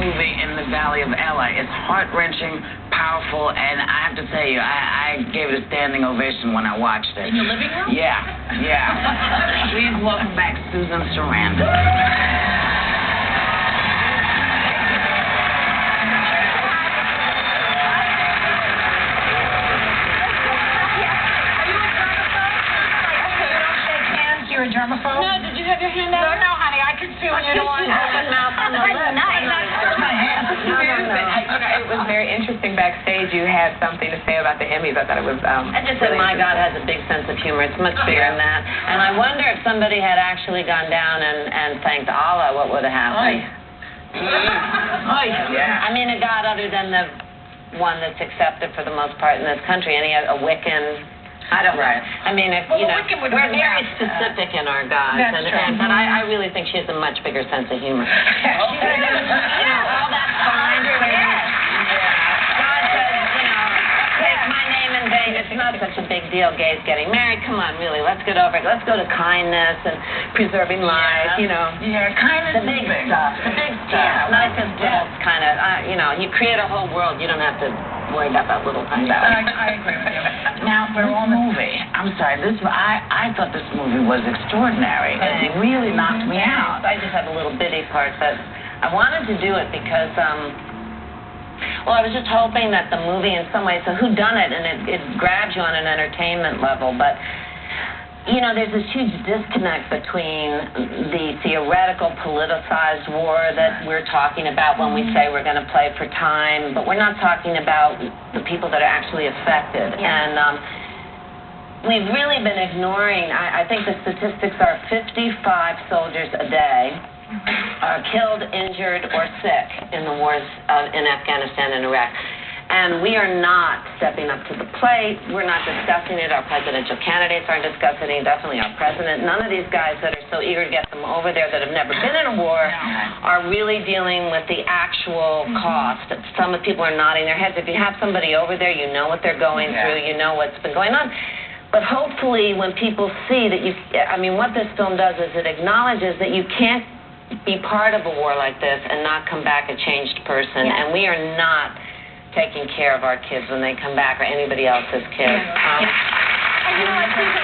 movie in the Valley of Ella. It's heart-wrenching, powerful, and I have to tell you, I gave it a standing ovation when I watched it. In your living room? Yeah. Please welcome back Susan Sarandon. You're a germaphobe? No, did you have your hand out? No, honey, I can see when you're the one. Open mouth on the lip. It was very interesting backstage. You had something to say about the Emmys. I thought it was. I just said, my God has a big sense of humor. It's much bigger than that. And I wonder if somebody had actually gone down and thanked Allah, what would have happened? Yeah. I mean, a God other than the one that's accepted for the most part in this country. Any a Wiccan. I don't know. I mean, if, you know, we're very specific in our gods. But I really think she has a much bigger sense of humor. All that's fine. God says, take my name in vain. It's not such a big deal, gays getting married. Come on, really, let's get over it. Let's go to kindness and preserving life, Yeah, kindness the big stuff. The big stuff. Not just kind of, you create a whole world. You don't have to worry about that little tiny stuff. I agree with you. Now, this movie, I'm sorry, I thought this movie was extraordinary. It really knocked me out. I just had a little bitty part, but I wanted to do it because, I was just hoping that the movie, in some ways, so whodunit, and it grabs you on an entertainment level, but there's this huge disconnect between the theoretical politicized war that we're talking about when we say we're going to play for time, but we're not talking about the people that are actually affected. And we've really been ignoring, I think the statistics are 55 soldiers a day are killed, injured, or sick in the wars in Afghanistan and Iraq. And we are not stepping up to the plate. We're not discussing it. Our presidential candidates aren't discussing it, definitely our president. None of these guys that are so eager to get them over there that have never been in a war are really dealing with the actual cost. Some of the people are nodding their heads. If you have somebody over there, you know what they're going through. You know what's been going on. But hopefully when people see that what this film does is it acknowledges that you can't be part of a war like this and not come back a changed person. And we are not taking care of our kids when they come back, or anybody else's kids. And you know what, Susan,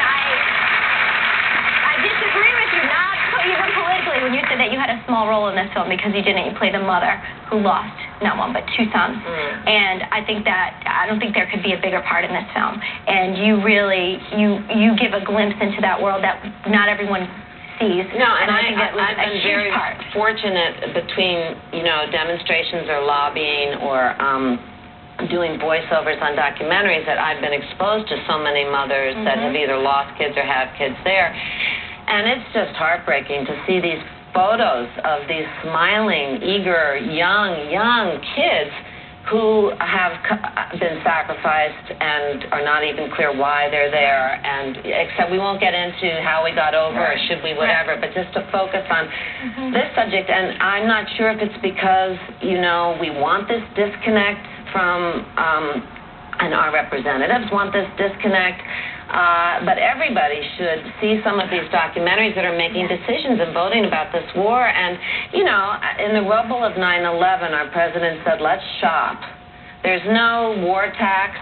I disagree with you, not even politically, when you said that you had a small role in this film because you play the mother who lost not one but two sons. And I don't think there could be a bigger part in this film. And you really, you give a glimpse into that world that not everyone sees. No, and I think I've been very fortunate between, demonstrations or lobbying or doing voiceovers on documentaries that I've been exposed to so many mothers that have either lost kids or have kids there. And it's just heartbreaking to see these photos of these smiling, eager, young kids who have been sacrificed and are not even clear why they're there. And except we won't get into how we got over or should we whatever, but just to focus on this subject. And I'm not sure if it's because, we want this disconnect from, and our representatives want this disconnect, but everybody should see some of these documentaries that are making decisions and voting about this war. And, in the rubble of 9/11, our president said, let's shop. There's no war tax.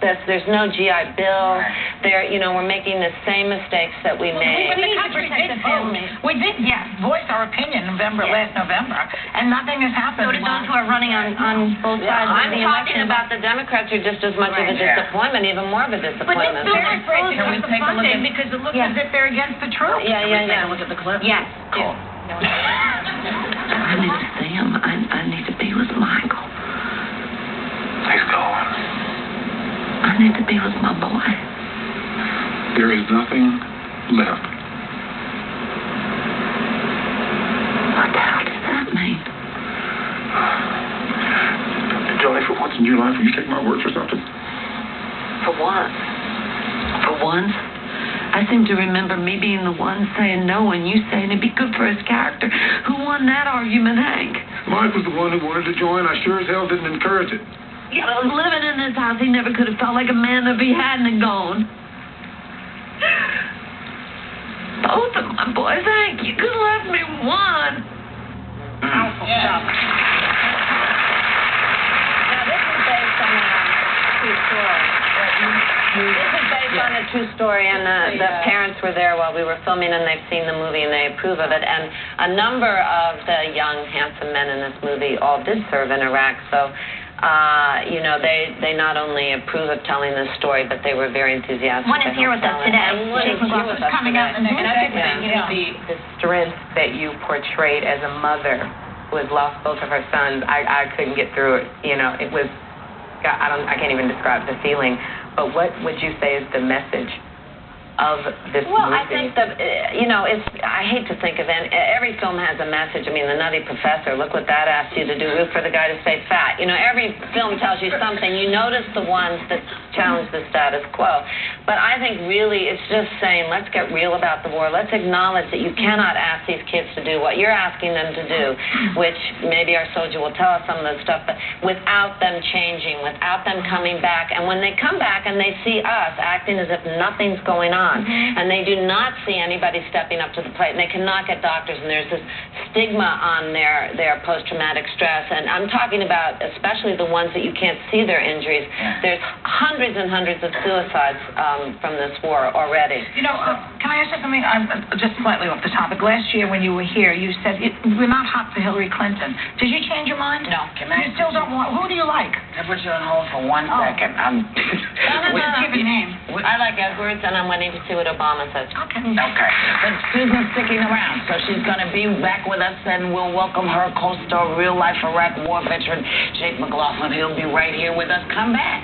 There's no GI Bill. We're making the same mistakes that we made. But the country did vote. We did, voice our opinion last November, and nothing has happened. So do those who are running on both sides of the election. I'm talking about the Democrats are just as much of a disappointment, even more of a disappointment. But they're afraid to cut the funding because it looks as if they're against the troops. Yeah. Take a look at the clip. Yes. Cool. I need to see him. I need to be with Michael. He's gone. I need to be with my boy. There is nothing left. What the hell does that mean? Johnny, for once in your life, will you take my word for something? For what? For once? I seem to remember me being the one saying no and you saying it'd be good for his character. Who won that argument, Hank? Mike was the one who wanted to join. I sure as hell didn't encourage it. Living in this house, he never could have felt like a man if he hadn't gone. Both of my boys, Hank, you could have left me one. Powerful stuff. true story, and the parents were there while we were filming, and they've seen the movie, and they approve of it. And a number of the young, handsome men in this movie all did serve in Iraq, so, you know, they not only approve of telling this story, but they were very enthusiastic. One is here with us today. Jake McLaughlin's coming out in the next And I think that, you know, the strength that you portrayed as a mother who has lost both of her sons, I couldn't get through it. You know, it was, I can't even describe the feeling. But what would you say is the message of this movie? Well, I think that, you know, I hate to think of it. Every film has a message. I mean, The Nutty Professor, look what that asked you to do, root for the guy to stay fat. You know, every film tells you something. You notice the ones that challenge the status quo. But I think really it's just saying, let's get real about the war. Let's acknowledge that you cannot ask these kids to do what you're asking them to do, which maybe our soldier will tell us some of the stuff, but without them changing, without them coming back. And when they come back and they see us acting as if nothing's going on, and they do not see anybody stepping up to the plate, and they cannot get doctors, and there's this stigma on their post-traumatic stress. And I'm talking about especially the ones that you can't see their injuries. There's hundreds and hundreds of suicides from this war already. You know, can I ask you something? I'm just slightly off the topic. Last year when you were here, you said we're not hot for Hillary Clinton. Did you change your mind? No. You still don't want. Who do you like? Can I put you on hold for 1 second? Give a name. I like Edwards, and I'm waiting to see what Obama says. Okay. Okay. But Susan's sticking around, so she's going to be back with us, and we'll welcome her co-star, real-life Iraq war veteran, Jake McLaughlin. He'll be right here with us. Come back.